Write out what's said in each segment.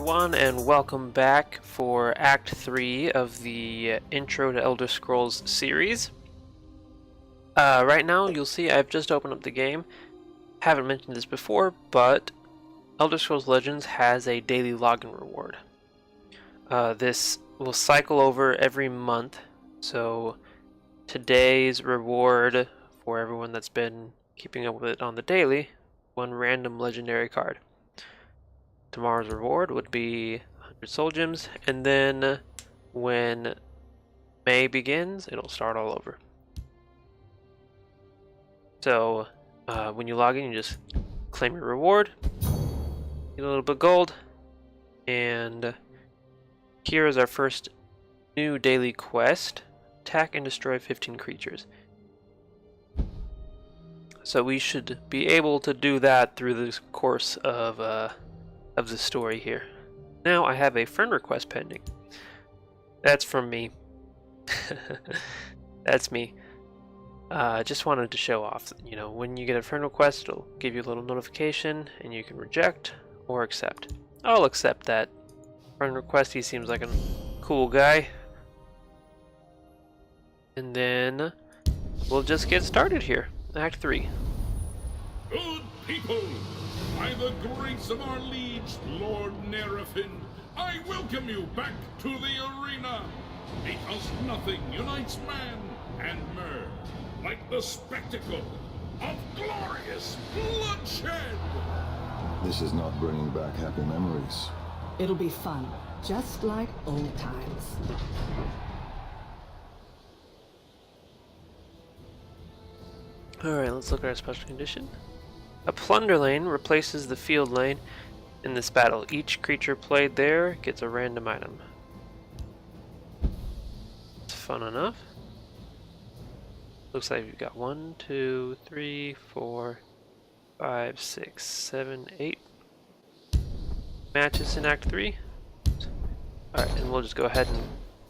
everyone, and welcome back for Act 3 of the Intro to Elder Scrolls series. Right now, you'll see I've just opened up the game. Haven't mentioned this before, but Elder Scrolls Legends has a daily login reward. This will cycle over every month, so today's reward for everyone that's been keeping up with it on the daily, one random legendary card. Tomorrow's reward would be 100 soul gems, and then when May begins, it'll start all over. So when you log in, you just claim your reward, get a little bit of gold, and here is our first new daily quest: attack and destroy 15 creatures. So we should be able to do that through the course of the story here. Now I have a friend request pending. That's from me. That's me. Just wanted to show off, you know, when you get a friend request, it'll give you a little notification and you can reject or accept. I'll accept that friend request. He seems like a cool guy. And then we'll just get started here. Act 3. Good people, by the grace of our liege, Lord Nerefin, I welcome you back to the arena, because nothing unites man and mer like the spectacle of glorious bloodshed. This is not bringing back happy memories. It'll be fun, just like old times. Alright, let's look at our special condition. A plunder lane replaces the field lane in this battle. Each creature played there gets a random item. It's fun enough. Looks like we've got 1, 2, 3, 4, 5, 6, 7, 8 matches in Act 3. Alright, and we'll just go ahead and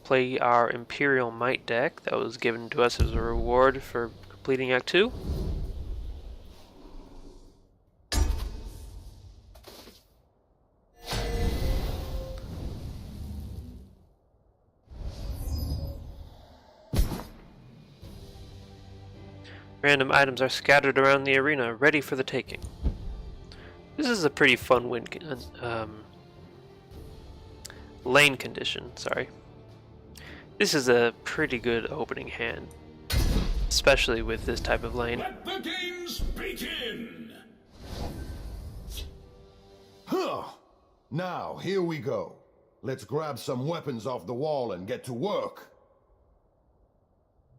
play our Imperial Might deck that was given to us as a reward for completing Act 2. Random items are scattered around the arena, ready for the taking. This is a pretty fun lane condition, sorry. This is a pretty good opening hand, especially with this type of lane. Let the games begin! Huh! Now, here we go. Let's grab some weapons off the wall and get to work.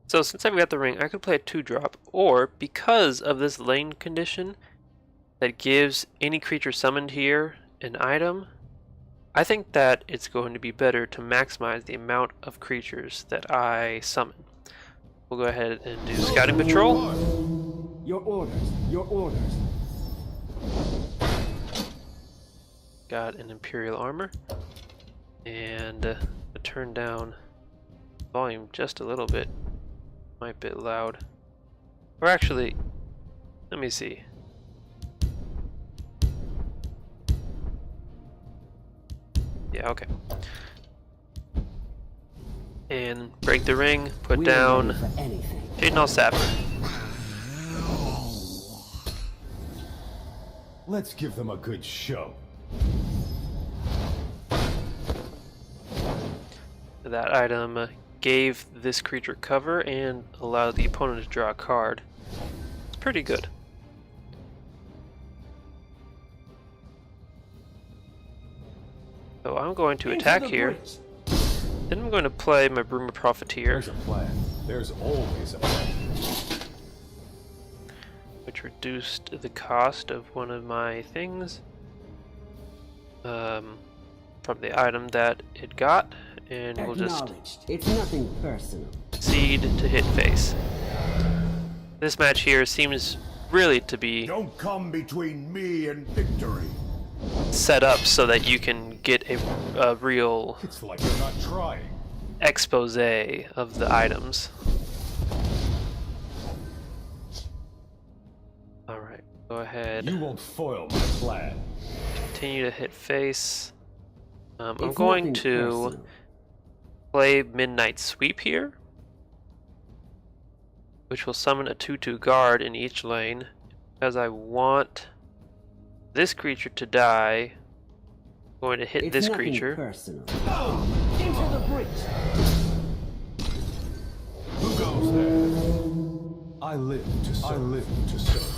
So since I've got the ring, I could play a 2-drop, or because of this lane condition that gives any creature summoned here an item, I think that it's going to be better to maximize the amount of creatures that I summon. We'll go ahead and do Scouting Patrol. Your orders, your orders. Got an Imperial Armor, and turn down volume just a little bit. Might be loud. Or actually, let me see. Yeah, okay. And break the ring, put down Jadenall Sapper. Let's give them a good show. That item gave this creature cover and allowed the opponent to draw a card. It's pretty good. So I'm going to attack here. Then I'm going to play my Broomer Profiteer. There's a plan. There's always a plan. Which reduced the cost of one of my things from the item that it got, and we'll just It's nothing personal. proceed to hit face. This match here seems really to be Don't come between me and victory. set up so that you can get a real It's like you're not trying. expose of the items. Alright, go ahead. You won't foil my plan. Continue to hit face. I'm It's going nothing to personal. play Midnight Sweep here, which will summon a 2/2 guard in each lane, because I want this creature to die. I'm going to hit It's this nothing creature. personal. Into the breach. Who goes there? I live to serve. I live to serve.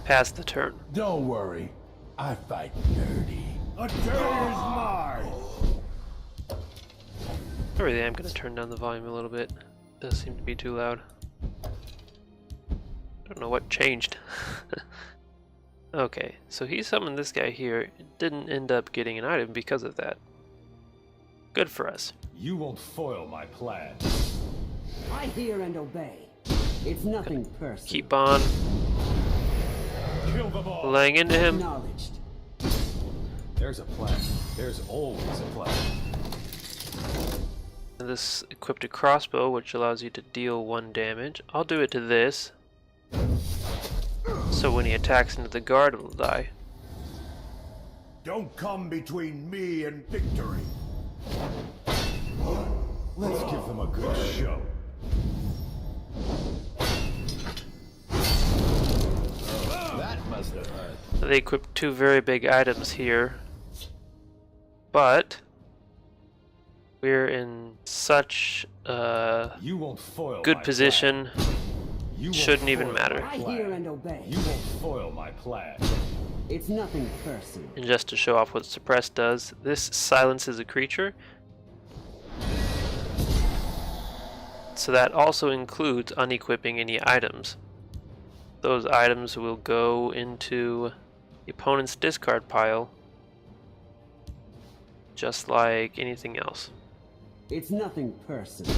Pass the turn. Don't worry. I fight dirty. A turn is mine! I really am going to turn down the volume a little bit. It does seem to be too loud. I don't know what changed. Okay, so he summoned this guy here. Didn't end up getting an item because of that. Good for us. You won't foil my plan. I hear and obey. It's nothing personal. Keep on Kill them all. laying into him. Acknowledged. There's a plan. There's always a plan. And this equipped a crossbow, which allows you to deal 1 damage. I'll do it to this. So when he attacks into the guard, it will die. Don't come between me and victory. Let's give them a good show. That must have hurt. They equipped 2 very big items here. But we're in such a You won't foil good my position. plan. You won't Shouldn't even foil matter. my I plan. hear and obey. You won't foil my plan. It's nothing personal. And just to show off what Suppress does, this silences a creature. So that also includes unequipping any items. Those items will go into the opponent's discard pile, just like anything else. It's nothing personal.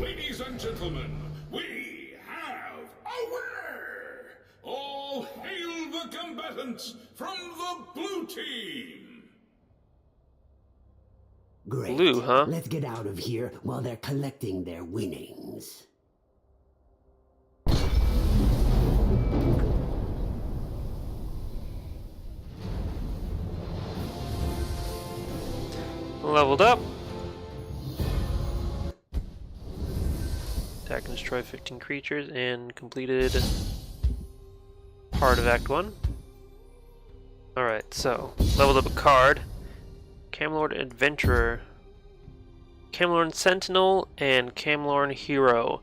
Ladies and gentlemen, we have a winner! All hail the combatants from the blue team! Great. Blue, huh? Let's get out of here while they're collecting their winnings. Leveled up. Attack and destroy 15 creatures and completed part of Act 1. Alright, so leveled up a card. Camelorn Adventurer, Camelorn Sentinel, and Camelorn Hero.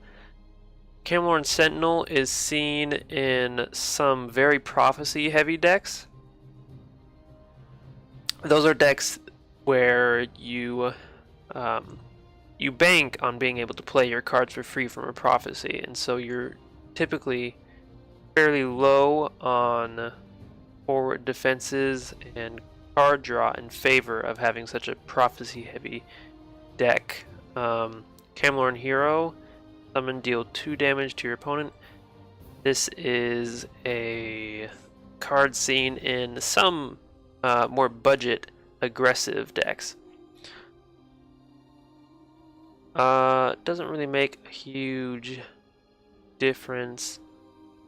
Camelorn Sentinel is seen in some very prophecy heavy decks. Those are decks where you bank on being able to play your cards for free from a prophecy, and so you're typically fairly low on forward defenses and card draw in favor of having such a prophecy heavy deck. Camelorn Hero, summon, deal 2 damage to your opponent. This is a card seen in some more budget aggressive decks. Doesn't really make a huge difference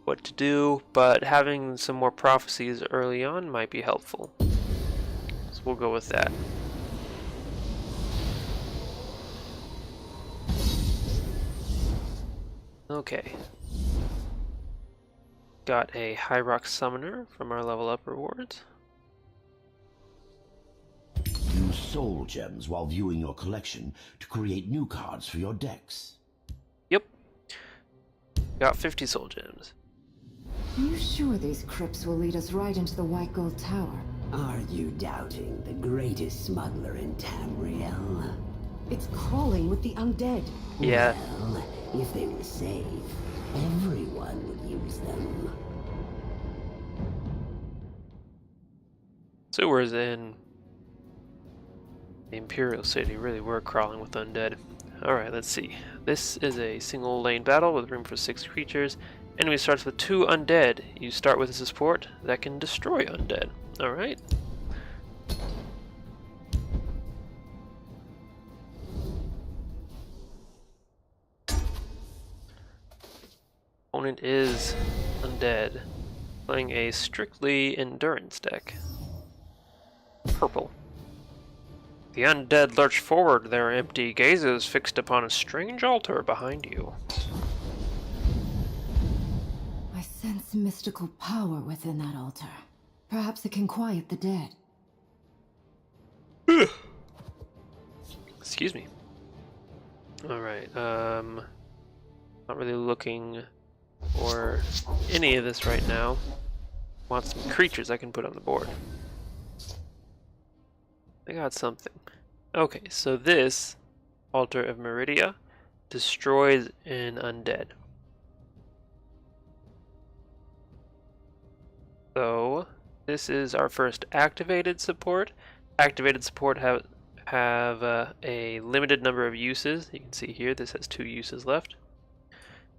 what to do, but having some more prophecies early on might be helpful. So we'll go with that. Okay. Got a High Rock Summoner from our level up rewards. Use soul gems while viewing your collection to create new cards for your decks. Yep. Got 50 soul gems. Are you sure these crypts will lead us right into the White Gold Tower? Are you doubting the greatest smuggler in Tamriel? It's crawling with the undead. Yeah. Well, if they were safe, everyone would use them. Sewers in the Imperial City really were crawling with undead. Alright, let's see. This is a single lane battle with room for 6 creatures. Enemy starts with 2 undead. You start with a support that can destroy undead. Alright. Opponent is undead. Playing a strictly endurance deck. Purple. The undead lurch forward, their empty gazes fixed upon a strange altar behind you. I sense mystical power within that altar. Perhaps it can quiet the dead. Excuse me. Alright, not really looking for any of this right now. Want some creatures I can put on the board. I got something. Okay, so this Altar of Meridia destroys an undead. So this is our first activated support. Activated support have a limited number of uses. You can see here this has 2 uses left.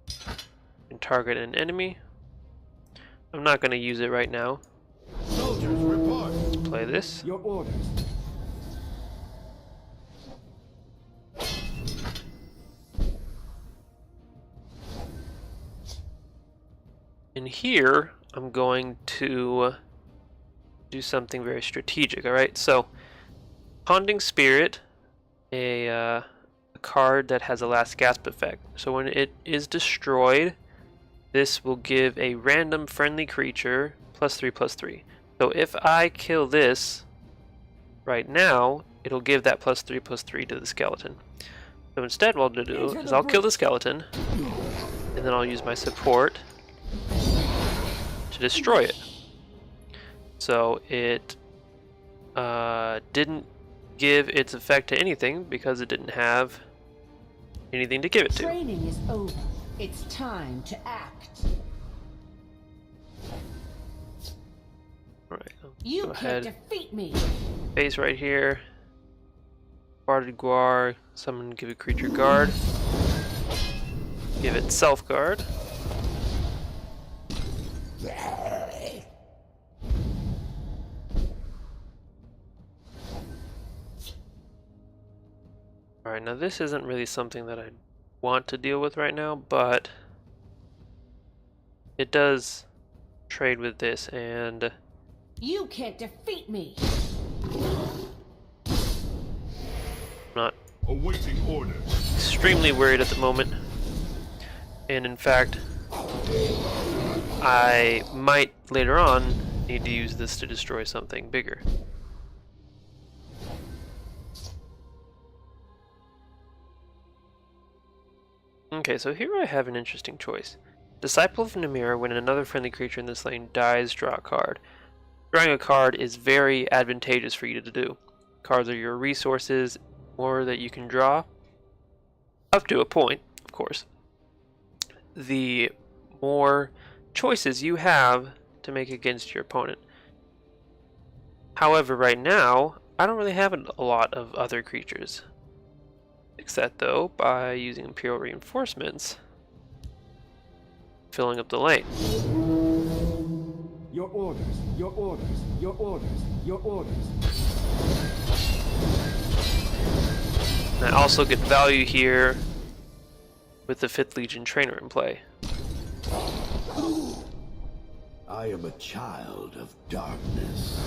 You can target an enemy. I'm not going to use it right now. Soldiers, report. Play this. Your orders. In here, I'm going to do something very strategic, alright? So, Haunting Spirit, a card that has a last gasp effect. So when it is destroyed, this will give a random friendly creature +3/+3. So if I kill this right now, it'll give that +3/+3 to the skeleton. So instead what I'll do is I'll kill the skeleton, and then I'll use my support to destroy it. So it didn't give its effect to anything because it didn't have anything to give it to. Training is over. It's time to act. Alright, You go can't ahead. defeat me. Base right here. Barded Guar, summon, give a creature guard. Give it self guard. Alright, now this isn't really something that I want to deal with right now, but it does trade with this, and You can't defeat me. I'm not Awaiting orders. extremely worried at the moment. And in fact, I might later on need to use this to destroy something bigger. Okay, so here I have an interesting choice. Disciple of Namira, when another friendly creature in this lane dies, draw a card. Drawing a card is very advantageous for you to do. Cards are your resources, more that you can draw. Up to a point, of course. The more choices you have to make against your opponent. However, right now, I don't really have a lot of other creatures. Fix that though by using Imperial Reinforcements, filling up the lane. Your orders. Your orders. Your orders. Your orders. And I also get value here with the 5th Legion Trainer in play. I am a child of darkness.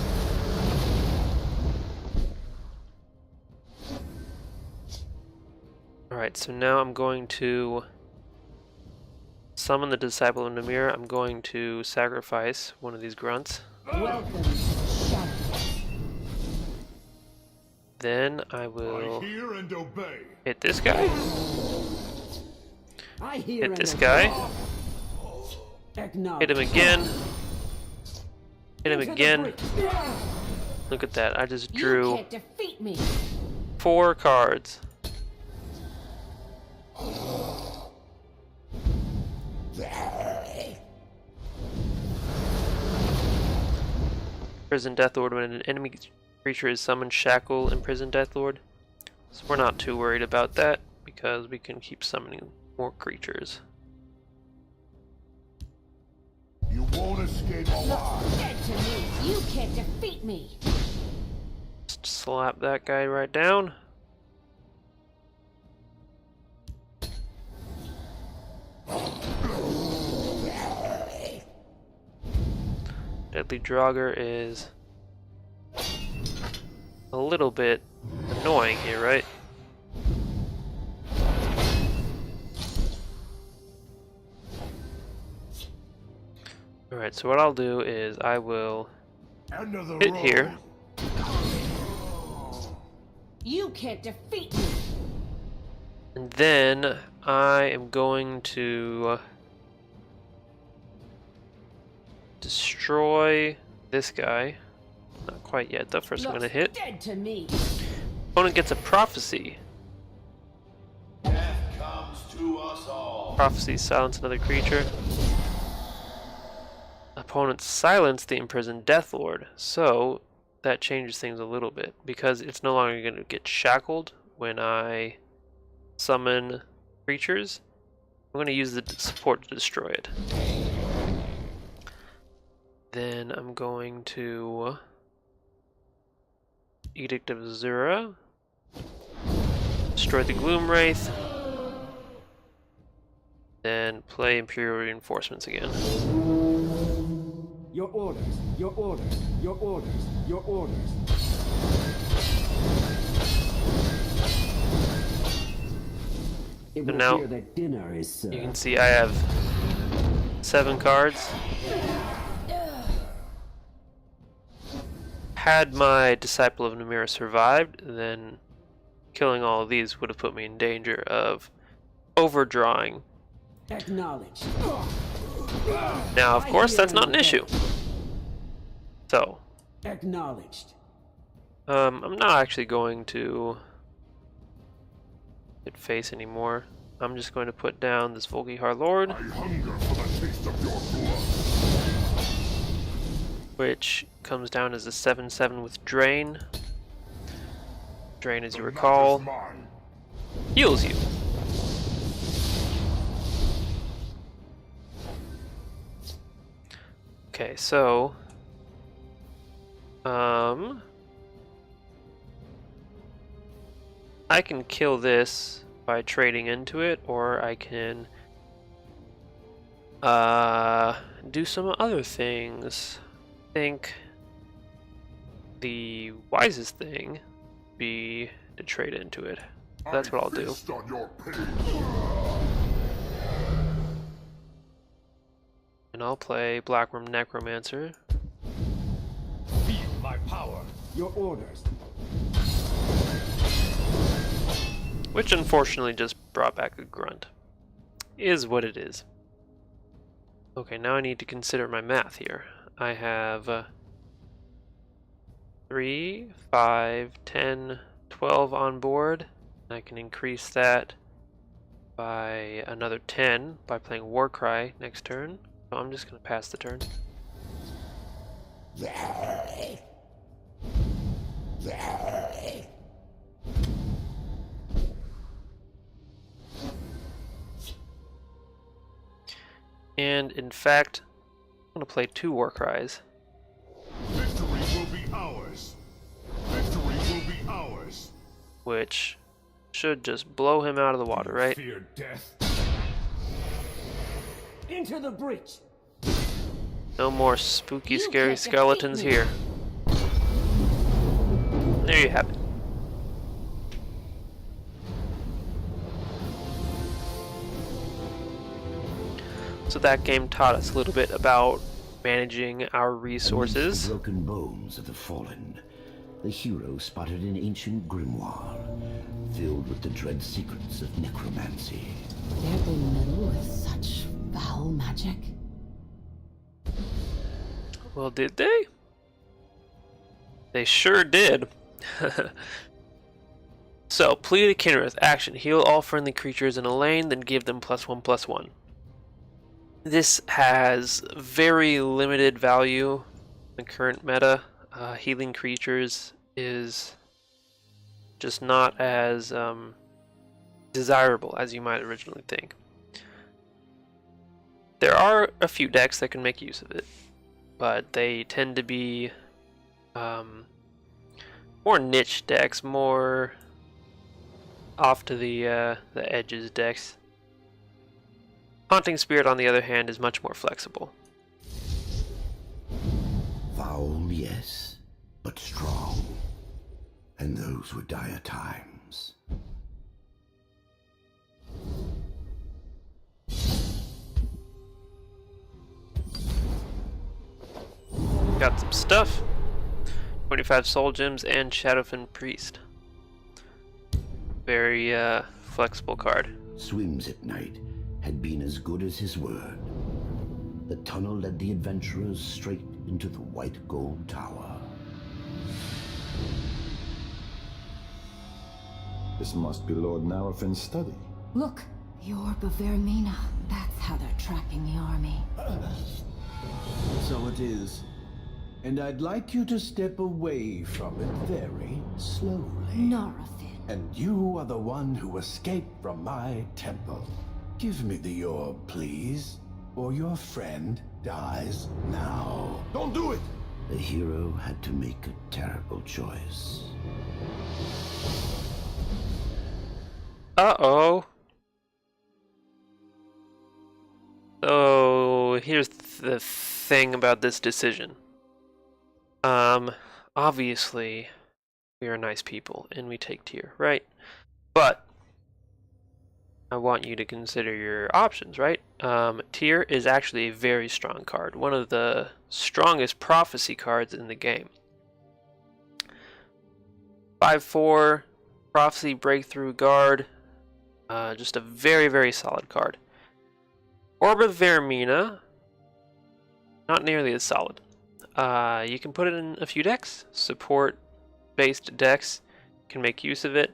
Alright, so now I'm going to summon the Disciple of Namir. I'm going to sacrifice one of these grunts. Welcome, shadow. Then I I will hear and obey. hit this guy, I hear hit and this obey. guy, Acknowledge. hit him again, hit him Into the again. breach. Look at that, I just You drew can't defeat me. 4 cards. Prison Death Lord. When an enemy creature is summoned, shackle Imprison Death Lord. So we're not too worried about that because we can keep summoning more creatures. You won't escape alive. Dead to me. You can't defeat me. Just slap that guy right down. Deadly Draugr is a little bit annoying here, right? Alright, so what I'll do is I will hit here. You can't defeat me. And then I am going to destroy this guy. Not quite yet, though. First I'm going to hit. Dead to me. Opponent gets a prophecy. Death comes to us all. Prophecy, silence another creature. Opponent silence the imprisoned Death Lord. So that changes things a little bit because it's no longer going to get shackled when I summon creatures. I'm going to use the support to destroy it. Then I'm going to Edict of Azura, destroy the Gloom Wraith, then play Imperial Reinforcements again. Your orders, your orders, your orders, your orders. It So will now appear that dinner is served. you can see I have 7 cards. Had my Disciple of Namira survived, then killing all of these would have put me in danger of overdrawing. Acknowledged. Now, of course, that's not an issue. So, Acknowledged. I'm not actually going to hit face anymore. I'm just going to put down this Volkihar Lord, I hunger for the taste of your blood. which comes down as a 7/7 with Drain. Drain, as you recall, Mine. heals you. Okay, so I can kill this by trading into it, or I can do some other things. I think the wisest thing would be to trade into it. That's what I'll do. Feast on your pain. And I'll play Blackworm Necromancer, Feel my power. Your orders. which unfortunately just brought back a grunt. Is what it is. Okay, now I need to consider my math here. I have 3, 5, 10, 12 on board. I can increase that by another 10 by playing Warcry next turn. So I'm just going to pass the turn. And in fact, I'm going to play 2 Warcries. Victory will be ours. Victory will be ours. Which should just blow him out of the water, right? Fear death. Into the breach. No more spooky, You scary can't defeat skeletons me. here. There you have it. So that game taught us a little bit about managing our Amidst resources. the broken bones of the fallen, the hero spotted an ancient grimoire filled with the dread secrets of necromancy. Dared they meddle with such foul magic? Well, did they? They sure did. So, Plea to Kinnereth. Action. Heal all friendly creatures in a lane, then give them +1/+1. This has very limited value in the current meta. Healing creatures is just not as desirable as you might originally think. There are a few decks that can make use of it, but they tend to be more niche decks, more off to the edges decks. Haunting Spirit, on the other hand, is much more flexible. but strong. And those were dire times. Got some stuff. 25 soul gems and Shadowfen Priest. Very flexible card. Swims at night had been as good as his word. The tunnel led the adventurers straight into the White Gold Tower. This must be Lord Narafin's study. Look, the orb of Vermina. That's how they're tracking the army. So it is. And I'd like you to step away from it very slowly. Narafin. And you are the one who escaped from my temple. Give me the orb, please, or your friend dies now. Don't do it! The hero had to make a terrible choice. Uh-oh. So, here's the thing about this decision. Obviously, we are nice people, and we take tier, right? But, I want you to consider your options, right? Tier is actually a very strong card. One of the strongest prophecy cards in the game. 5/4, Prophecy, Breakthrough, Guard. Just a very, very solid card. Orb of Vermina, not nearly as solid. You can put it in a few decks. Support-based decks can make use of it,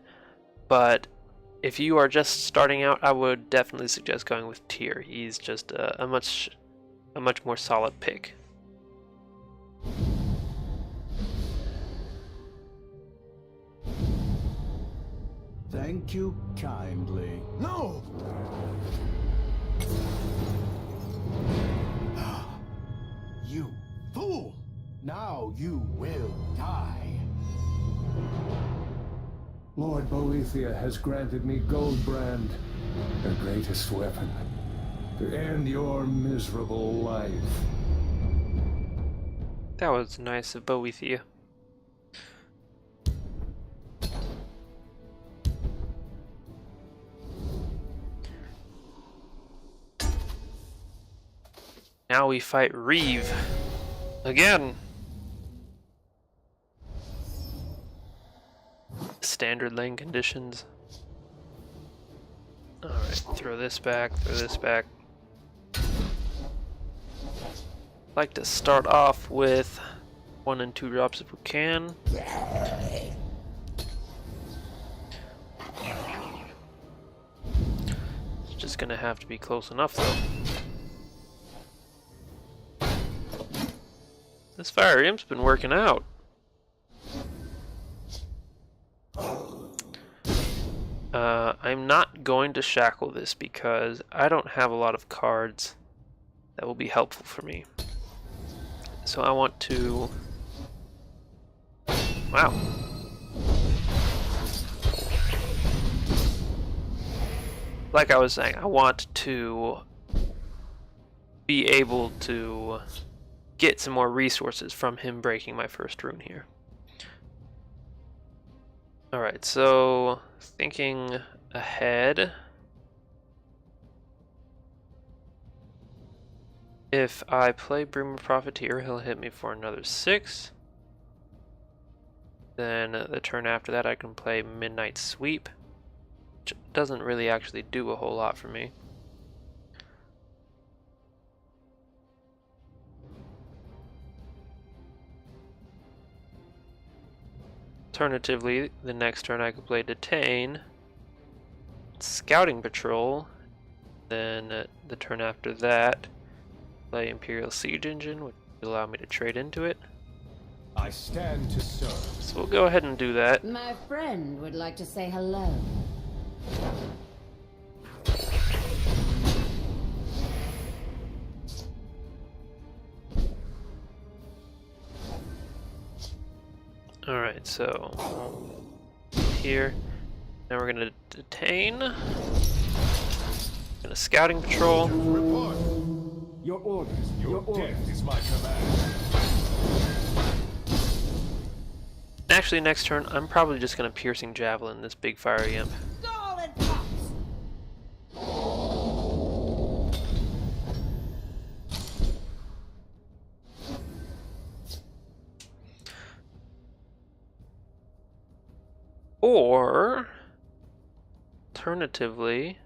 but if you are just starting out, I would definitely suggest going with Tyr. He's just a much more solid pick. Thank you kindly. No! You fool! Now you will die. Lord Boethia has granted me Goldbrand, her greatest weapon, to end your miserable life. That was nice of Boethia. Now we fight Reeve. Again. Standard lane conditions. Alright, throw this back, throw this back. Like to start off with 1 and 2 drops if we can. It's just gonna have to be close enough though. This Fire Imp's been working out. I'm not going to shackle this because I don't have a lot of cards that will be helpful for me. So I want to... Wow. Like I was saying, I want to be able to get some more resources from him breaking my first rune here. Alright, so thinking ahead. If I play Boomer Profiteer, he'll hit me for another 6. Then the turn after that I can play Midnight Sweep, which doesn't really actually do a whole lot for me. Alternatively, the next turn I could play Detain, Scouting Patrol, then the turn after that, play Imperial Siege Engine, which would allow me to trade into it. I stand to serve. So we'll go ahead and do that. My friend would like to say hello. Alright, so here. Now we're gonna detain. Gonna Scouting Patrol. Report! Your orders. Your death is my command. Actually, next turn, I'm probably just going to Piercing Javelin this big fiery imp. Or, alternatively,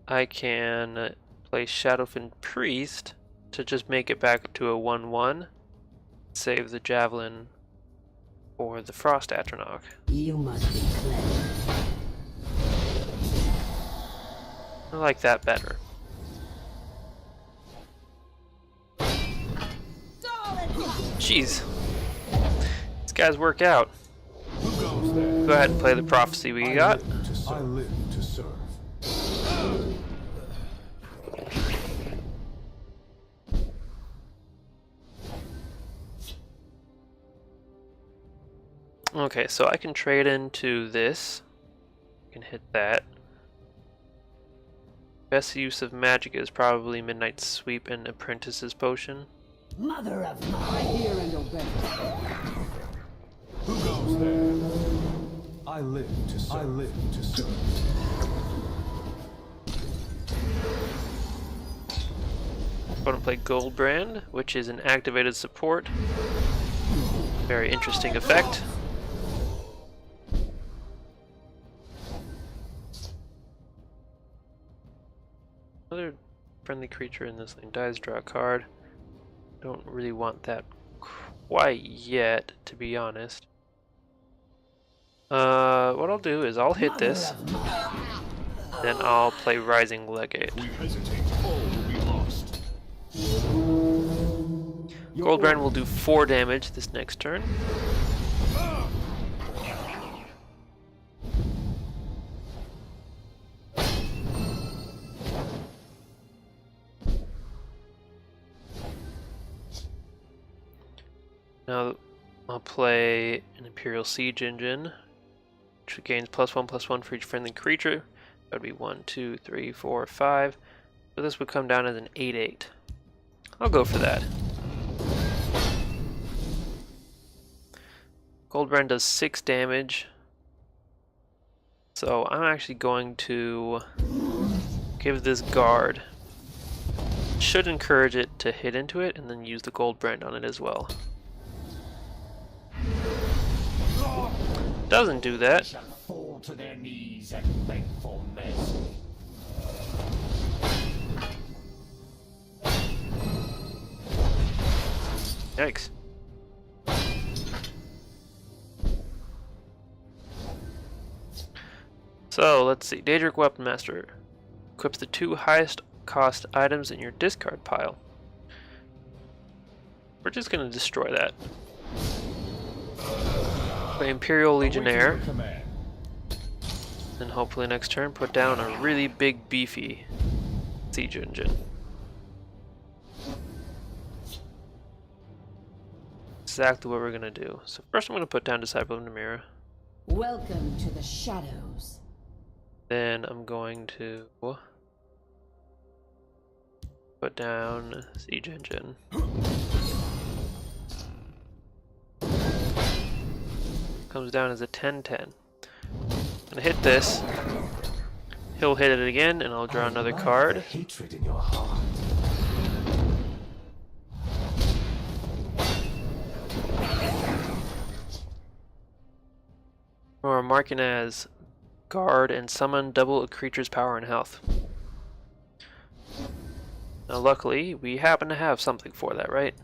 I can play Shadowfin Priest to just make it back to a 1/1. Save the Javelin for the Frost Atronach. You must be clever. I like that better. Jeez. These guys work out. Who goes there? Go ahead and play the prophecy we got. I live to serve. Okay, so I can trade into this. I can hit that. Best use of magic is probably Midnight Sweep and Apprentice's Potion. Mother of my hear and obey. Who goes there? I live to serve. I live to serve. I'm going to play Goldbrand, which is an activated support. Very interesting effect. Another friendly creature in this lane dies, draw a card. Don't really want that quite yet, to be honest. What I'll do is I'll hit this, then I'll play Rising Legate. We hesitate, all will be lost. Goldbrand will do 4 damage this next turn. Now I'll play an Imperial Siege Engine, which gains +1/+1 for each friendly creature. That would be 1, 2, 3, 4, 5. So this would come down as an 8/8. I'll go for that. Goldbrand does 6 damage. So I'm actually going to give this guard. Should encourage it to hit into it and then use the Goldbrand on it as well. Doesn't do that. Shall fall to their knees and beg for mercy. Yikes. So let's see. Daedric Weaponmaster equips the 2 highest cost items in your discard pile. We're just going to destroy that. Play Imperial Legionnaire. And hopefully next turn put down a really big beefy siege engine. Exactly what we're gonna do. So first I'm gonna put down Disciple of Namira. Welcome to the shadows. Then I'm going to put down siege engine. Comes down as a 10/10. I'm gonna hit this. He'll hit it again, and I'll draw another card. Hatred in your heart. Or marking as guard and summon double a creature's power and health. Now luckily, we happen to have something for that, right?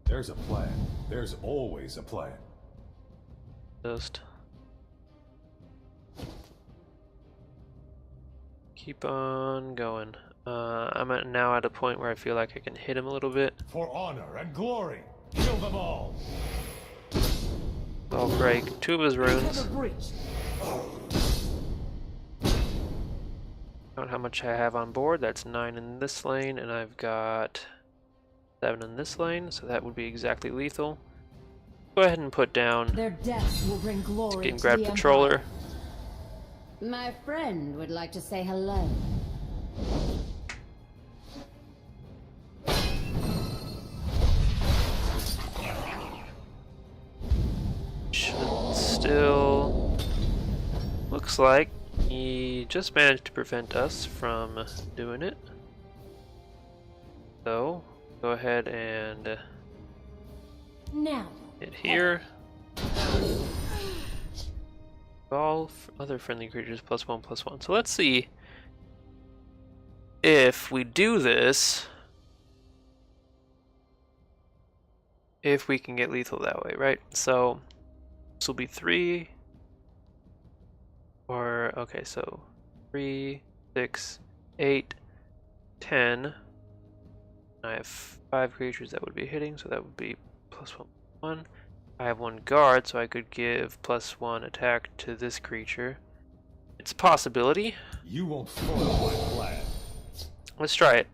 There's a plan. There's always a plan. Just keep on going. I'm now at a point where I feel like I can hit him a little bit. For honor and glory, kill them all. I'll break 2 of his runes. Count how much I have on board. That's 9 in this lane, and I've got 7 in this lane, so that would be exactly lethal. Go ahead and put down Their deaths will bring glory Getting to Grad the Patroller. Empire. My friend would like to say hello. still looks like he just managed to prevent us from doing it. So, go ahead and Now. hit here. All other friendly creatures +1/+1. So let's see if we do this, if we can get lethal that way, right? So this will be 3, or okay, so 3, 6, 8, 10. I have 5 creatures that would be hitting, so that would be +1/+1. I have 1 guard, so I could give +1 attack to this creature. It's a possibility. You won't foil my plan. Let's try it.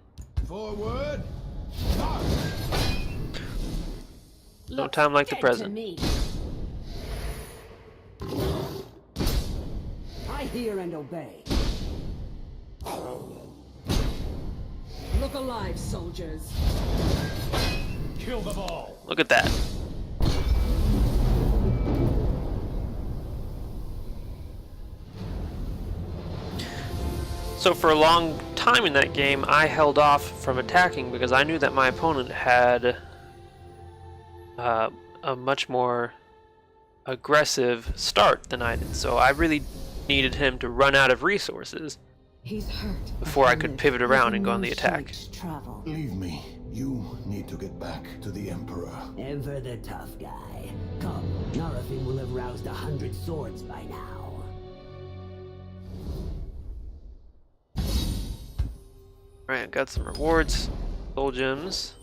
Forward. No time like the present. I hear and obey. Look alive, soldiers. Kill them all. Look at that. So for a long time in that game, I held off from attacking because I knew that my opponent had a much more aggressive start than I did. So I really needed him to run out of resources He's hurt. before I could pivot around and go on the attack. Travel. Leave me. You need to get back to the Emperor. Ever the tough guy. Come, Narafin will have roused 100 swords by now. Alright, I got some rewards. Soul gems.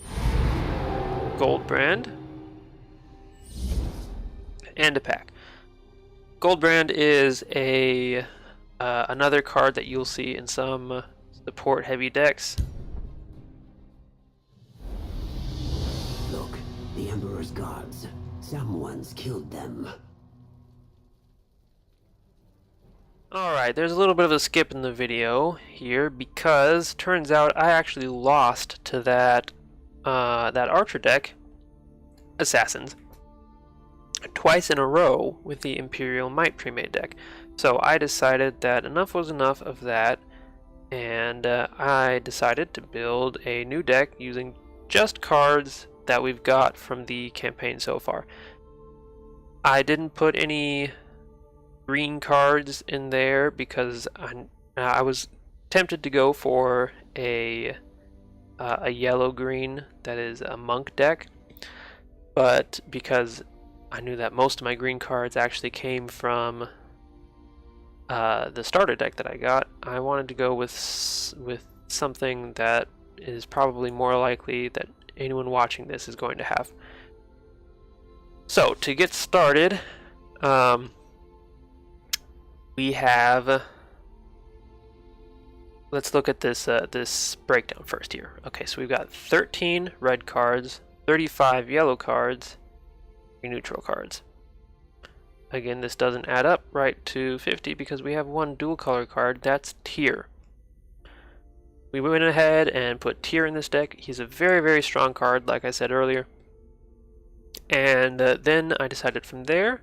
Gold brand. And a pack. Gold brand is a another card that you'll see in some support heavy decks. Look, the Emperor's guards. Someone's killed them. Alright, there's a little bit of a skip in the video here because turns out I actually lost to that archer deck, Assassins, twice in a row with the Imperial Might pre-made deck. So I decided that enough was enough of that, and I decided to build a new deck using just cards that we've got from the campaign so far. I didn't put any green cards in there because I was tempted to go for a yellow-green that is a monk deck, but because I knew that most of my green cards actually came from the starter deck that I got, I wanted to go with something that is probably more likely that anyone watching this is going to have. So to get started, we have, let's look at this this breakdown first here. Okay, so we've got 13 red cards, 35 yellow cards, 3 neutral cards. Again, this doesn't add up right to 50 because we have 1 dual color card, that's Tyr. We went ahead and put Tyr in this deck. He's a very, very strong card, like I said earlier. And then I decided from there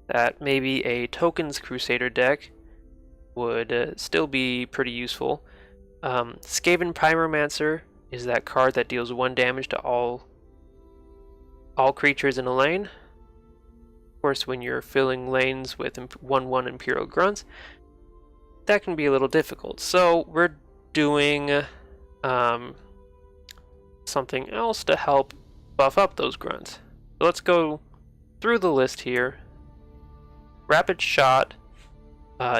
that maybe a Tokens Crusader deck would still be pretty useful. Skaven Pyromancer is that card that deals 1 damage to all creatures in a lane. Of course, when you're filling lanes with 1/1 Imperial Grunts, that can be a little difficult. So we're doing something else to help buff up those grunts. So let's go through the list here. Rapid Shot,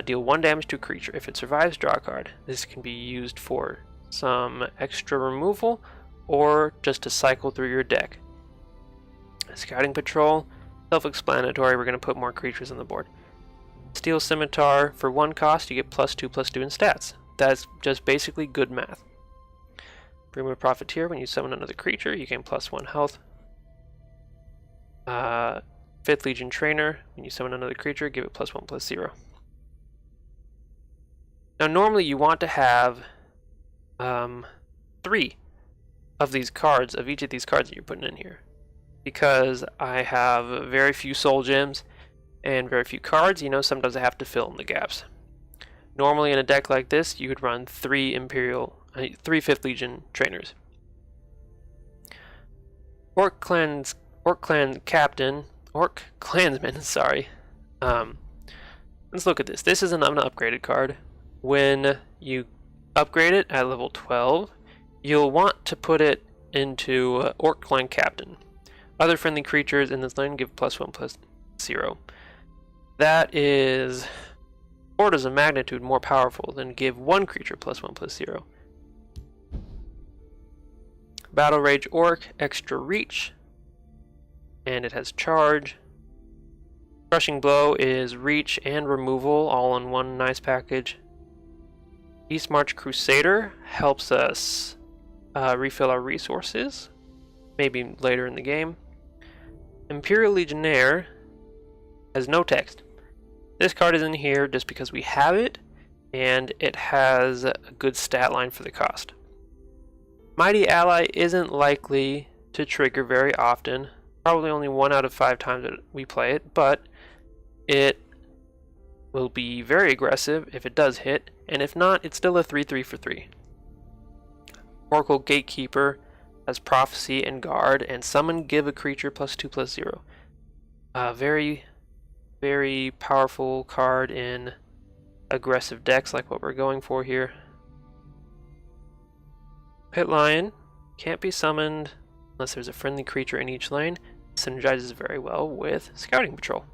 deal 1 damage to a creature. If it survives, draw a card. This can be used for some extra removal or just to cycle through your deck. Scouting Patrol, self-explanatory, we're going to put more creatures on the board. Steel Scimitar, for 1 cost you get +2/+2 in stats. That's just basically good math. Brimmer Profiteer, when you summon another creature you gain +1 health. 5th Legion Trainer, when you summon another creature give it +1/+0. Now normally you want to have 3 of these cards, of each of these cards that you're putting in here, because I have very few soul gems and very few cards, sometimes I have to fill in the gaps. Normally in a deck like this, you would run 3 5th Legion trainers. Orc Clan Captain, Orc Clansman, sorry. Let's look at this. This is an upgraded card. When you upgrade it at level 12, you'll want to put it into Orc Clan Captain. Other friendly creatures in this lane give +1/+0. That is orders of magnitude more powerful than give one creature +1/+0. Battle Rage Orc, extra reach, and it has charge. Crushing Blow is reach and removal all in one nice package. East March Crusader helps us refill our resources, maybe later in the game. Imperial Legionnaire has no text. This card is in here just because we have it, and it has a good stat line for the cost. Mighty Ally isn't likely to trigger very often, probably only 1 out of 5 times that we play it, but it will be very aggressive if it does hit, and if not, it's still a 3/3 for 3. Oracle Gatekeeper has Prophecy and Guard, and Summon give a creature +2/+0. Very, very powerful card in aggressive decks like what we're going for here. Pit Lion can't be summoned unless there's a friendly creature in each lane. Synergizes very well with Scouting Patrol.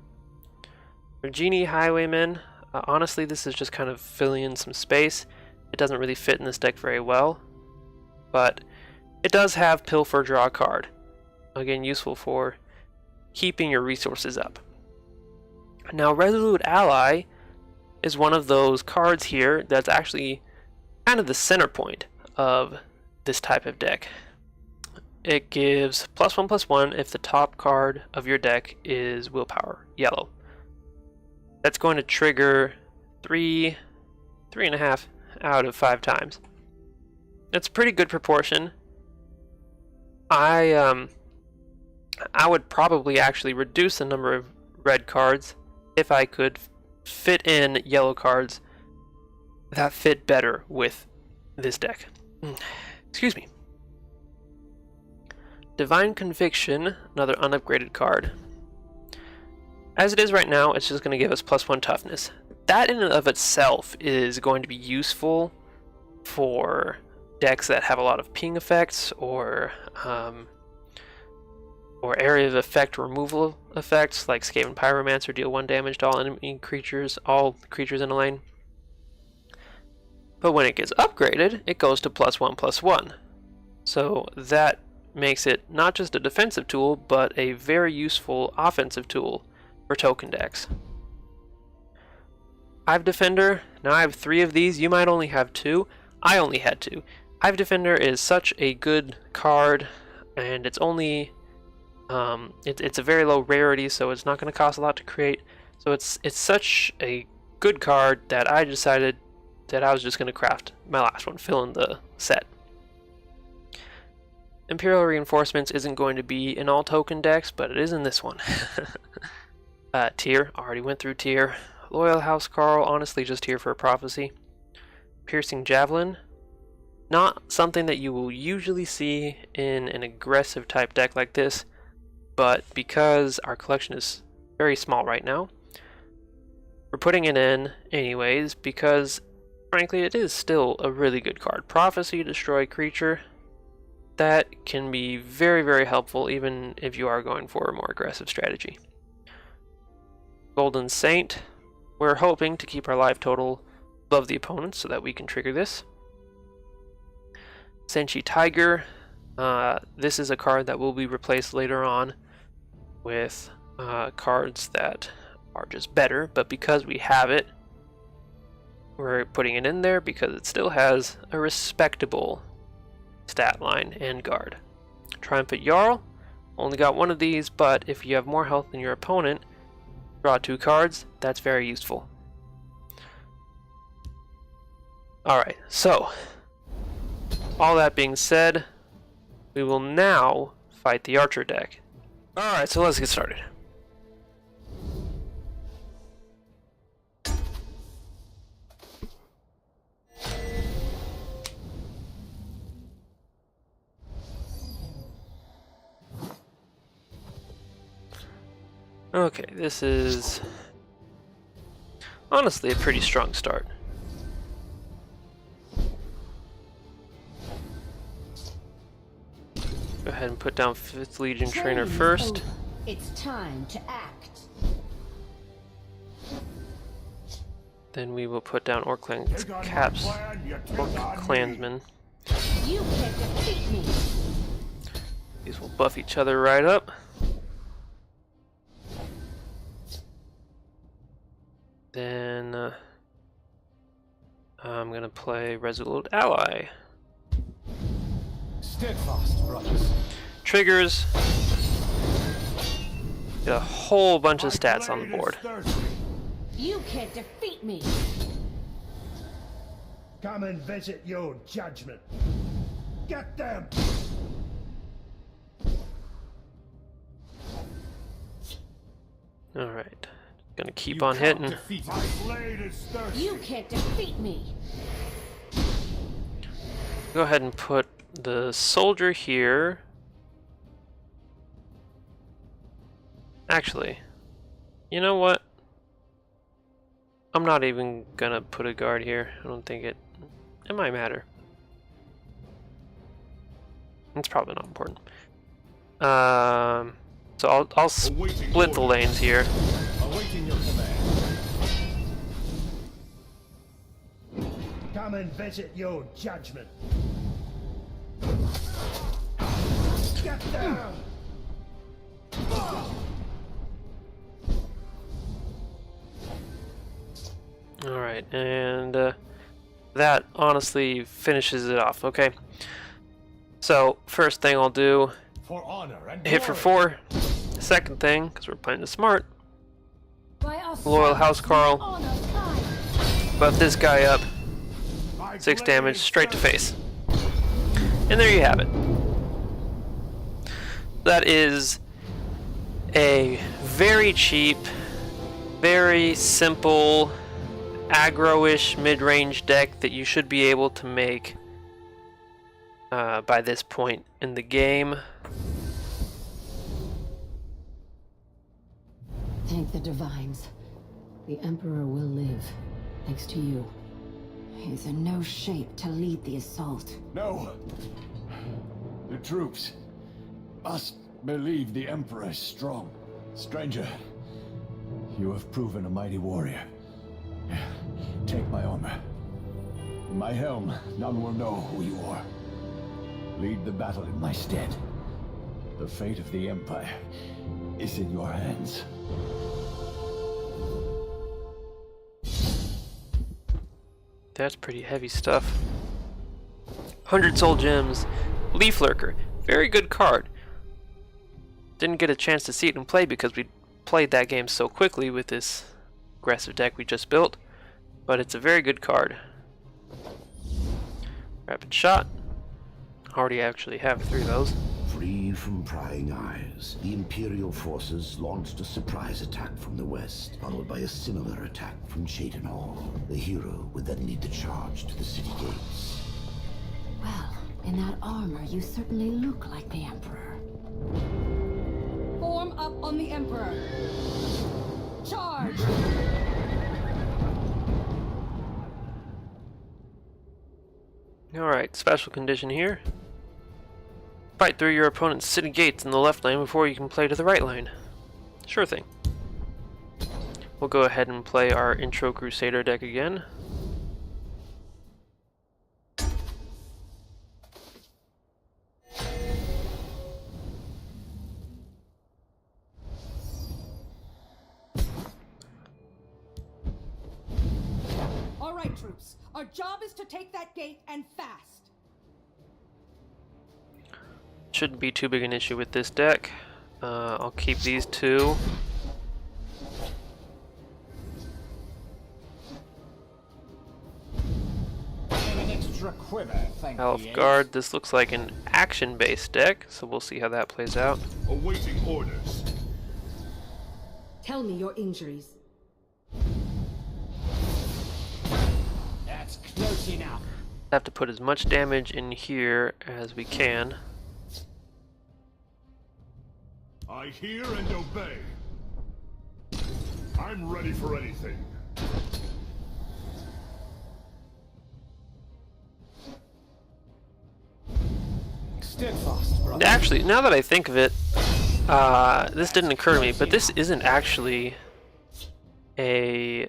Genie Highwayman, honestly this is just kind of filling in some space. It doesn't really fit in this deck very well, but it does have Pilfer Draw card. Again, useful for keeping your resources up. Now Resolute Ally is one of those cards here that's actually kind of the center point of this type of deck. It gives +1/+1 if the top card of your deck is Willpower, yellow. That's going to trigger 3.5 out of 5 times. That's a pretty good proportion. I would probably actually reduce the number of red cards if I could fit in yellow cards that fit better with this deck. Excuse me. Divine Conviction, another unupgraded card. As it is right now, it's just going to give us +1 toughness. That in and of itself is going to be useful for decks that have a lot of ping effects or area of effect removal effects, like Skaven Pyromancer deal 1 damage to all enemy creatures, all creatures in a lane. But when it gets upgraded, it goes to +1/+1. So that makes it not just a defensive tool, but a very useful offensive tool for token decks. Hive Defender, now I have 3 of these, you might only have 2, I only had 2. Hive Defender is such a good card, and it's only, it's a very low rarity, so it's not going to cost a lot to create, so it's such a good card that I decided that I was just going to craft my last one, fill in the set. Imperial Reinforcements isn't going to be in all token decks, but it is in this one. Tyr, already went through Tyr. Loyal House Carl, honestly just here for a prophecy. Piercing Javelin, not something that you will usually see in an aggressive type deck like this, but because our collection is very small right now, we're putting it in anyways because frankly it is still a really good card. Prophecy, destroy creature, that can be very, very helpful even if you are going for a more aggressive strategy. Golden Saint, we're hoping to keep our life total above the opponent so that we can trigger this. Senshi Tiger, this is a card that will be replaced later on with cards that are just better, but because we have it, we're putting it in there because it still has a respectable stat line and guard. Triumphant Jarl, only got 1 of these, but if you have more health than your opponent, draw 2 cards, that's very useful. Alright, so, all that being said, we will now fight the Archer deck. Alright, so let's get started. Okay, this is honestly a pretty strong start. Go ahead and put down 5th Legion Trainer Training's first. over. It's time to act. Then we will put down Orc Clansmen. You can't defeat me. These will buff each other right up. Then I'm gonna play Resolute Ally. Steadfast, brothers. Triggers. Get a whole bunch of stats on the board. You can't defeat me. Come and visit your judgment. Get them! Alright. Gonna keep on hitting. My blade is thirsty. You can't defeat me. Go ahead and put the soldier here. Actually, you know what? I'm not even gonna put a guard here. I don't think it might matter. It's probably not important. So I'll split the lanes here. Awaiting your command. Come and visit your judgment. Get down! Alright, and that honestly finishes it off, okay? So, first thing I'll do, For honor and hit for 4. Second thing, because we're playing the smart, By us, Loyal House Carl, honor time. buff this guy up, My 6 blade damage is straight to thirsty. face. And there you have it. That is a very cheap, very simple, aggro-ish mid-range deck that you should be able to make by this point in the game. Thank the divines. The Emperor will live, thanks to you. He's in no shape to lead the assault. No. The troops must believe the Emperor is strong. Stranger, you have proven a mighty warrior. Take my armor. In my helm, none will know who you are. Lead the battle in my stead. The fate of the Empire is in your hands. That's pretty heavy stuff. 100 soul gems. Leaf Lurker. Very good card. Didn't get a chance to see it in play because we played that game so quickly with this aggressive deck we just built. But it's a very good card. Rapid Shot. Already actually have 3 of those. Free from prying eyes, the Imperial forces launched a surprise attack from the west, followed by a similar attack from Cheydinhal. The hero would then lead the charge to the city gates. Well, in that armor, you certainly look like the Emperor. Form up on the Emperor. Charge! Alright, special condition here. Fight through your opponent's city gates in the left lane before you can play to the right lane. Sure thing. We'll go ahead and play our intro Crusader deck again. All right, troops. Our job is to take that gate and fast. Shouldn't be too big an issue with this deck. I'll keep these 2. An extra quiver, thank Elf Guard. This looks like an action-based deck, so we'll see how that plays out. Awaiting orders. Tell me your injuries. That's close enough. Have to put as much damage in here as we can. I hear and obey. I'm ready for anything. Steadfast, brother. Actually, now that I think of it, this didn't occur to me, but this isn't actually a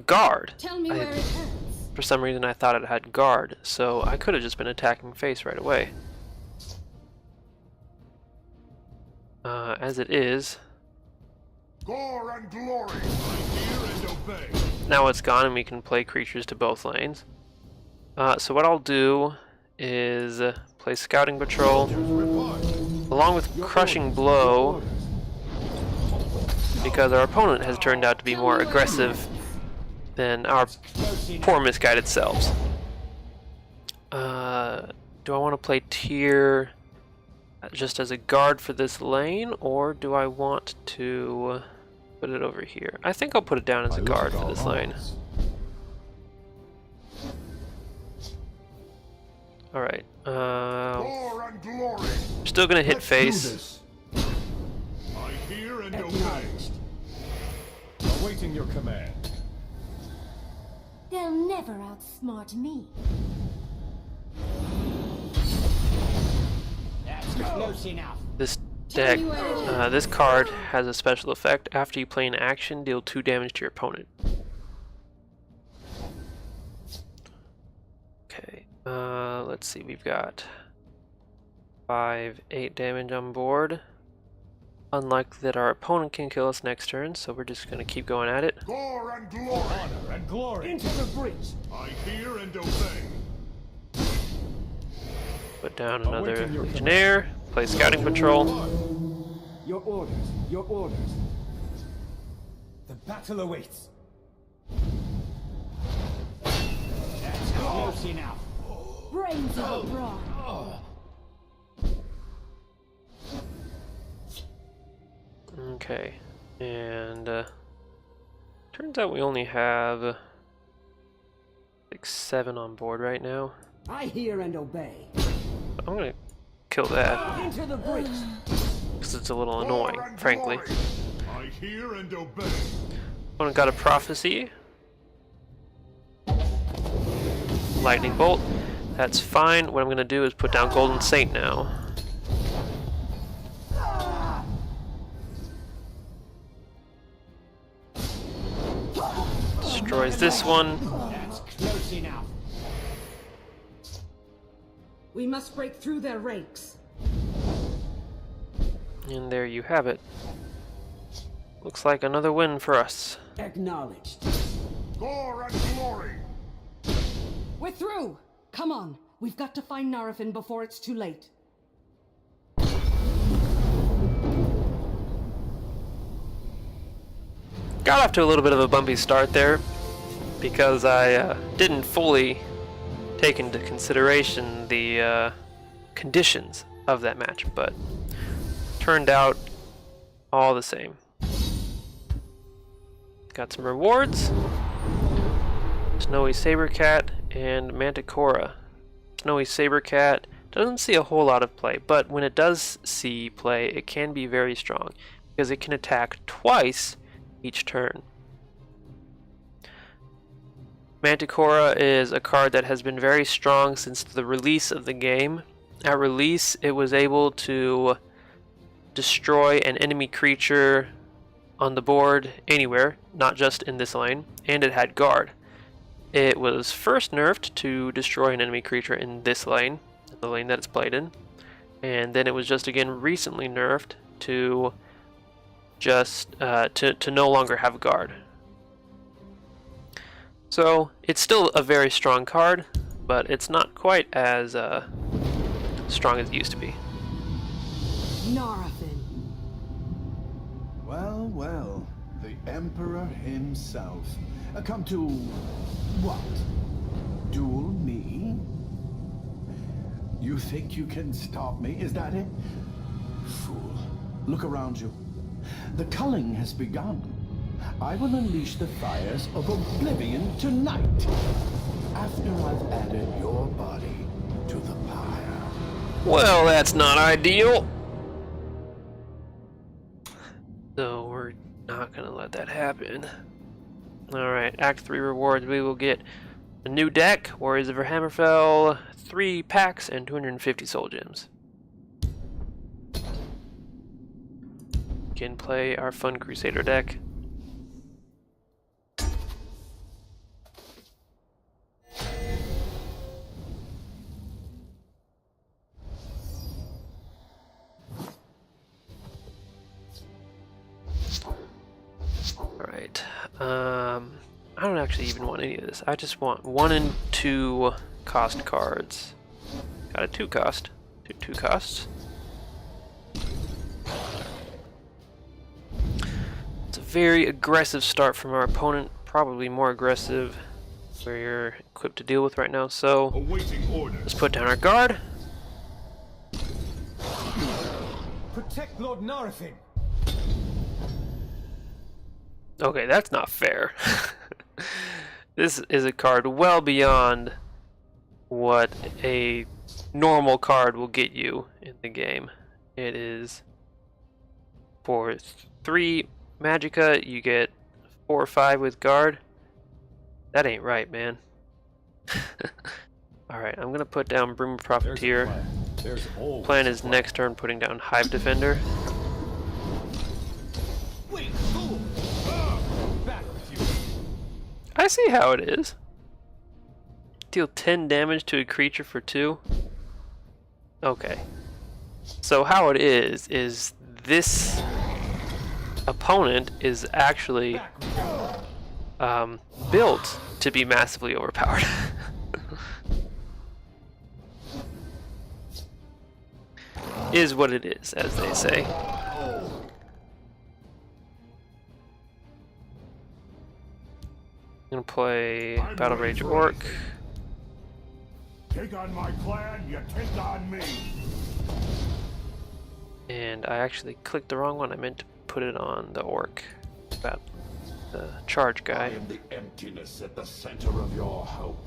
guard. Tell me where it hurts. For some reason, I thought it had guard, so I could have just been attacking face right away. As it is, Gore and glory, I hear and obey. now it's gone and we can play creatures to both lanes. So what I'll do is play Scouting Patrol along with Crushing Blow, because our opponent has turned out to be more aggressive than our poor misguided selves. Do I want to play Tier just as a guard for this lane, or do I want to put it over here? I think I'll put it down as a guard for this lane. Alright, still gonna hit face. I hear and obey. Awaiting your command. They'll never outsmart me. That's close enough. This deck, this card has a special effect. After you play an action, deal 2 damage to your opponent. Okay, let's see, we've got 8 damage on board. Unlike that, our opponent can kill us next turn, so we're just going to keep going at it. Gore and glory. Honor and glory. Into the breach. I hear and obey. Put down another Legionnaire, play Scouting Patrol. Your orders. Your orders. The battle awaits. That's close enough. Brains of a brawn. Okay, and turns out we only have like 7 on board right now. I hear and obey. I'm gonna kill that Into the breach. because it's a little annoying, frankly. I hear and obey. Opponent got a Prophecy, Lightning Bolt. That's fine. What I'm gonna do is put down Golden Saint now. Destroys this one. That's close enough. We must break through their ranks. And there you have it. Looks like another win for us. Acknowledged. Gore and glory. We're through! Come on, we've got to find Narafin before it's too late. Got off to a little bit of a bumpy start there because I didn't fully take into consideration the conditions of that match, but turned out all the same. Got some rewards. Snowy Sabercat and Manticora. Snowy Sabercat doesn't see a whole lot of play, but when it does see play, it can be very strong because it can attack twice each turn. Manticora is a card that has been very strong since the release of the game. At release, it was able to destroy an enemy creature on the board anywhere, not just in this lane, and it had guard. It was first nerfed to destroy an enemy creature in this lane, the lane that it's played in, and then it was just again recently nerfed to just to no longer have guard. So it's still a very strong card, but it's not quite as strong as it used to be. Narafin. Well, well, the Emperor himself. Come to what? Duel me? You think you can stop me? Is that it? Fool. Look around you. The culling has begun. I will unleash the fires of oblivion tonight, after I've added your body to the pyre. Well, that's not ideal. So we're Not gonna let that happen. Alright, Act 3 rewards. We will get a new deck, Warriors of Hammerfell, 3 packs, and 250 soul gems. We can play our fun Crusader deck. Alright, I don't actually even want any of this. I just want 1 and 2 cost cards. Got a 2 cost. Two costs. It's a very aggressive start from our opponent. Probably more aggressive we're equipped to deal with right now. So let's put down our guard. Protect Lord Narifin. Okay, that's not fair. This is a card well beyond what a normal card will get you in the game. It is for 3 Magicka, you get 4 or 5 with guard. That ain't right, man. Alright, I'm gonna put down Broom of Profiteer. Plan is next turn putting down Hive Defender. I see how it is. Deal 10 damage to a creature for 2. Okay. So how it is this opponent is actually built to be massively overpowered. Is what it is, as they say. I'm gonna play Battle Rage Orc. Take on my clan, you take on me. And I actually clicked the wrong one. I meant to put it on the Orc. About the charge guy. I am the emptiness at the center of your hope.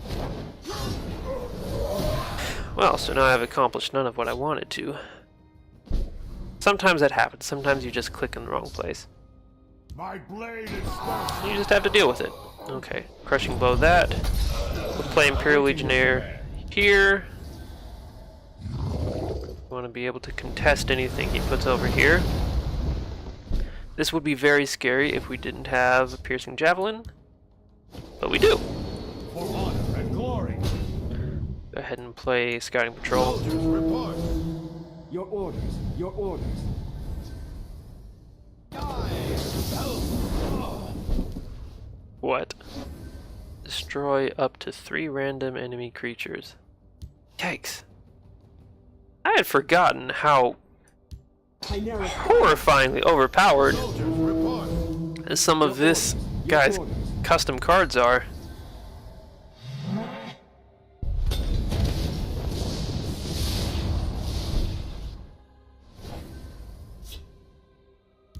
Well, so now I've accomplished none of what I wanted to. Sometimes that happens. Sometimes you just click in the wrong place. My blade is You just have to deal with it. Okay, Crushing Blow that. We'll play Imperial Legionnaire here. Want to be able to contest anything he puts over here. This would be very scary if we didn't have a Piercing Javelin, but we do. for honor and glory. Go ahead and play Scouting Patrol. Soldiers report. Your orders. Your orders. What? Destroy up to 3 random enemy creatures. Yikes. I had forgotten how horrifyingly overpowered some of this guy's custom cards are.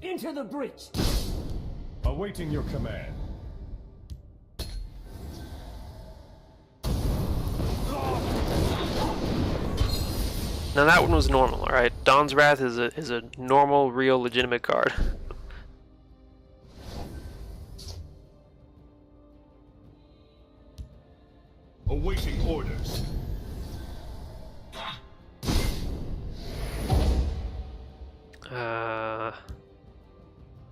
Into the breach! Awaiting your command. Now that one was normal, alright? Dawn's Wrath is a normal, real, legitimate card. Awaiting orders.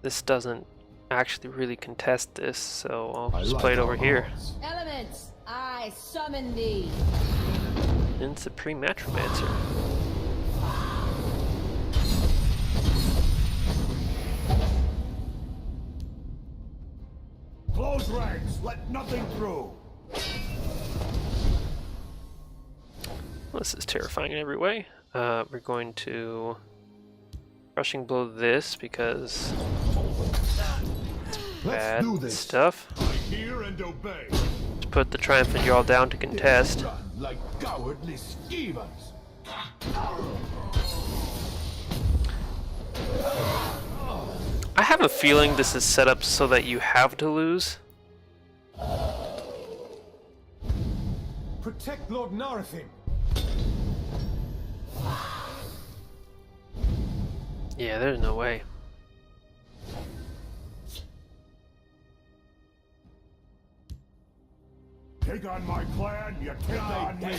This doesn't actually really contest this, so I'll just play it over here. Elements, I summon thee. And Supreme Matromancer. Close ranks, let nothing through. Well, this is terrifying in every way. We're going to Crushing Blow this because it's bad stuff. I hear and obey. Let's put the Triumphant Jarl down to contest. Like cowardly schemers. I have a feeling this is set up so that you have to lose. Protect Lord Narifin. Yeah, there's no way. take on my clan, you take on me.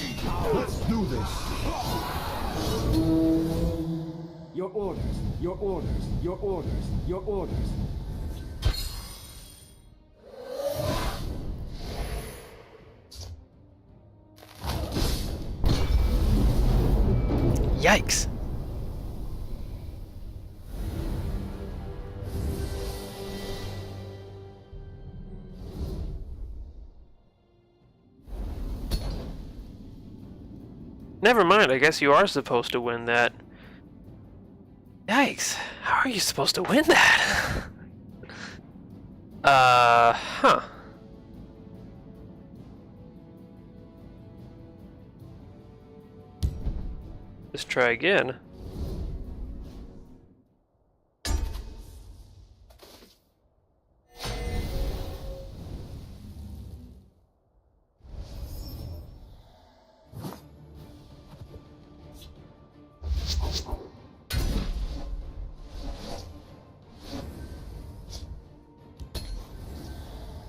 Let's do this. Your orders, your orders, your orders, your orders. Yikes. Never mind, I guess you are supposed to win that. Yikes. How are you supposed to win that? Huh. Let's try again.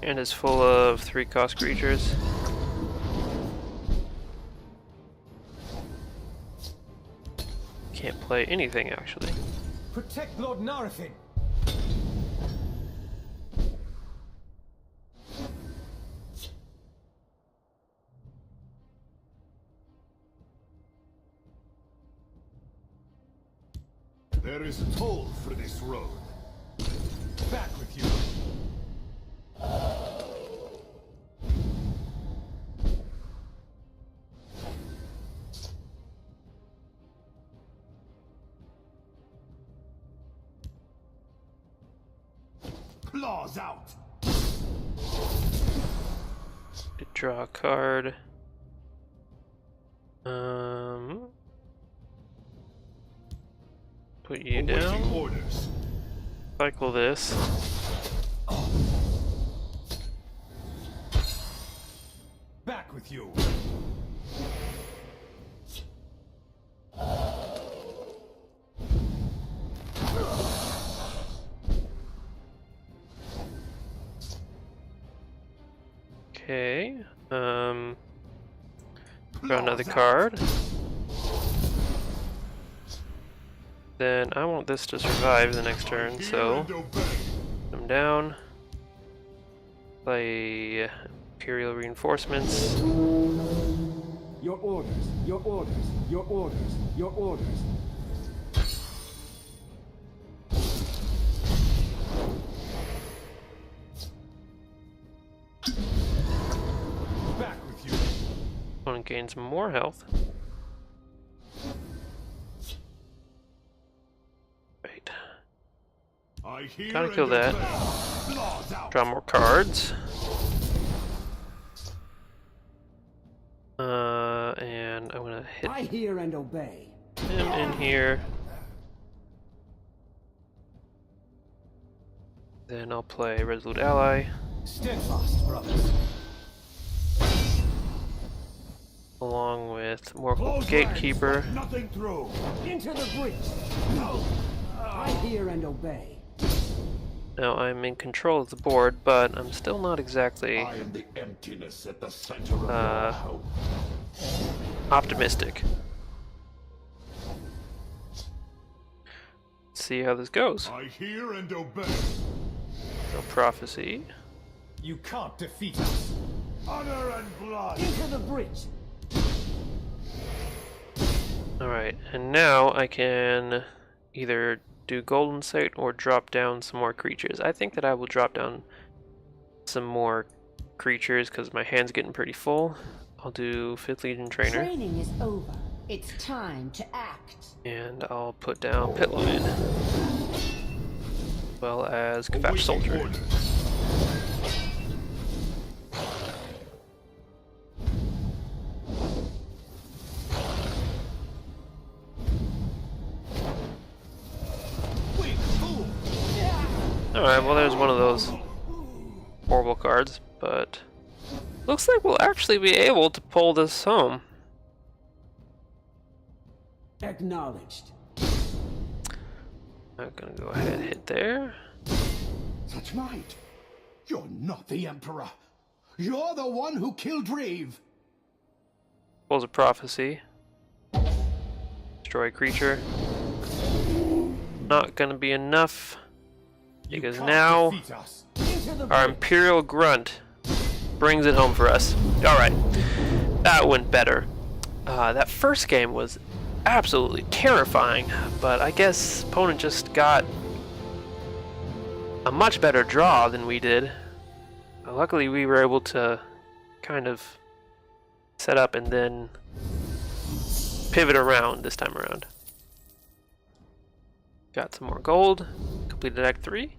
And it's full of 3-cost creatures. Can't play anything actually. Protect Lord Narafin. There is a toll for this road. Back with you. Claws out. Draw a card. Put you down. Orders. Cycle this. Back with you. Okay. Draw another card. Then I want this to survive the next turn, so put them down. Play Imperial Reinforcements. Your orders, your orders, your orders, your orders. Back with you. Opponent gains more health. Right. Gotta kill that. Draw more cards. And I'm gonna hit I hear and obey. him in here. Then I'll play Resolute Ally. Steadfast, brothers. Along with Morgul Gatekeeper. Nothing through. Into the breach. I hear and obey. Now I'm in control of the board, but I'm still not exactly I am the emptiness at the center of your hope. optimistic. Let's see how this goes. I hear and obey. No prophecy. You can't defeat us. Honor and blood. Into the breach. Alright, and now I can either do Golden Sight or drop down some more creatures. I think that I will drop down some more creatures because my hand's getting pretty full. I'll do 5th Legion Trainer. Training is over. It's time to act. And I'll put down Pit Lion. As well as Kvatch Soldier. Alright, well there's one of those horrible cards, but looks like we'll actually be able to pull this home. Acknowledged. I'm gonna go ahead and hit there. Such might. You're not the Emperor. You're the one who killed Reeve! Pulls a prophecy. Destroy creature. Not gonna be enough. Because now our Imperial Grunt brings it home for us. Alright. That went better. That first game was absolutely terrifying, but I guess opponent just got a much better draw than we did. Luckily we were able to kind of set up and then pivot around this time around. Got some more gold. Completed Act 3.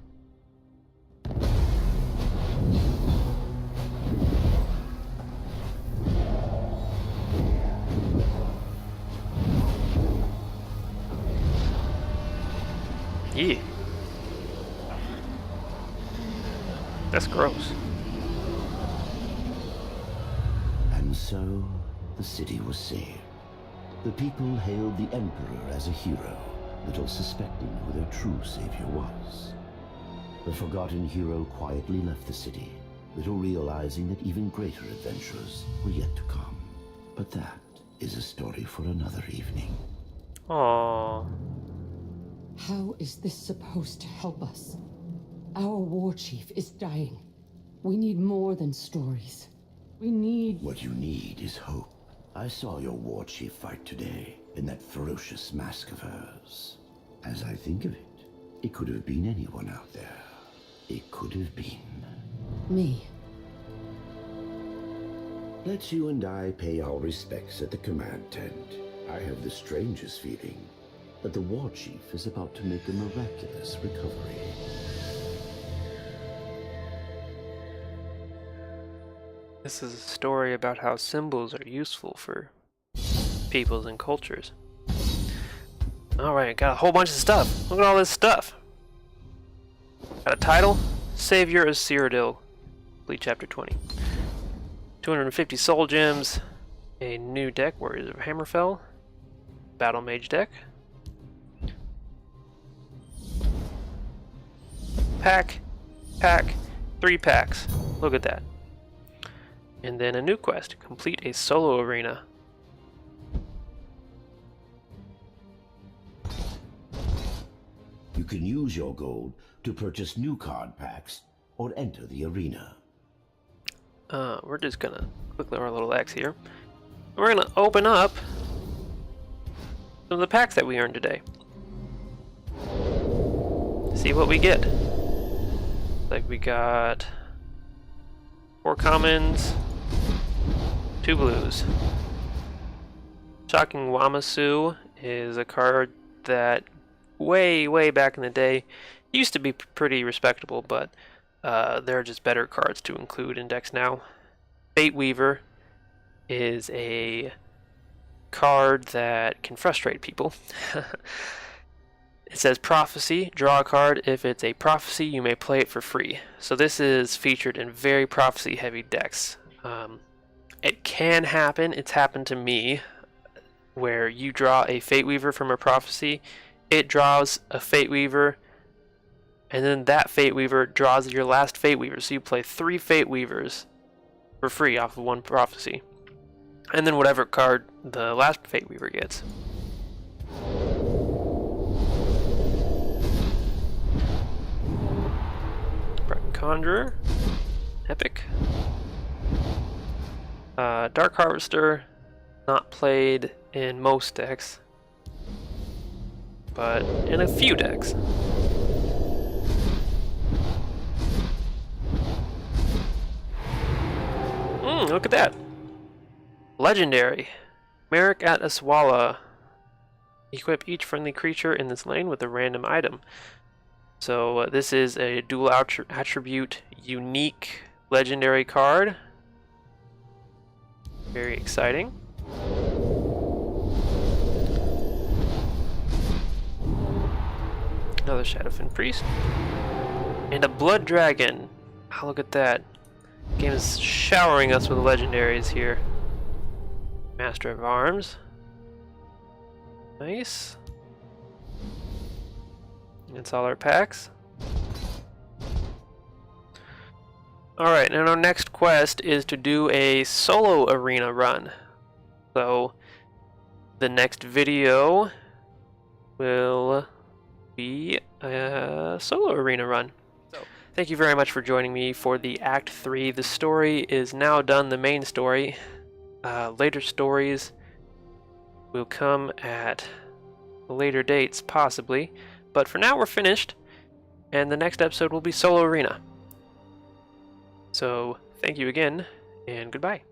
Yeah. That's gross. And so, the city was saved. The people hailed the Emperor as a hero, little suspecting who their true savior was. The forgotten hero quietly left the city, little realizing that even greater adventures were yet to come. But that is a story for another evening. Aww. How is this supposed to help us? Our war chief is dying. We need more than stories. We need... What you need is hope. I saw your war chief fight today in that ferocious mask of hers. As I think of it, it could have been anyone out there. It could have been... me. Let's you and I pay our respects at the command tent. I have the strangest feeling that the war chief is about to make a miraculous recovery. This is a story about how symbols are useful for peoples and cultures. Alright, got a whole bunch of stuff. Look at all this stuff. Got a title, Savior of Cyrodiil, complete chapter 20. 250 soul gems, a new deck, Warriors of Hammerfell, Battle Mage deck, pack, 3 packs. Look at that. And then a new quest, complete a solo arena. You can use your gold to purchase new card packs or enter the arena. We're just gonna quickly our little X here. We're gonna open up some of the packs that we earned today. See what we get. Like we got 4 commons, 2 blues. Shocking Wamasu is a card that way back in the day used to be pretty respectable, but there are just better cards to include in decks now. Fate Weaver is a card that can frustrate people. It says Prophecy, draw a card. If it's a prophecy, you may play it for free. So this is featured in very prophecy heavy decks. It can happen, it's happened to me, where you draw a Fate Weaver from a prophecy, it draws a Fate Weaver, and then that Fate Weaver draws your last Fate Weaver. So you play 3 Fate Weavers for free off of 1 prophecy. And then whatever card the last Fate Weaver gets. Conjurer, Epic. Dark Harvester, not played in most decks, but in a few decks. Look at that. Legendary. Merrick at Aswala. Equip each friendly creature in this lane with a random item. So this is a dual attribute unique legendary card. Very exciting. Another Shadowfin Priest. And a Blood Dragon. Oh, look at that. The game is showering us with legendaries here. Master of Arms. Nice. That's all our packs. Alright, and our next quest is to do a solo arena run. So, the next video will be a solo arena run. So, thank you very much for joining me for the Act 3. The story is now done, the main story. Later stories will come at later dates, possibly. But for now, we're finished, and the next episode will be solo arena. So, thank you again, and goodbye.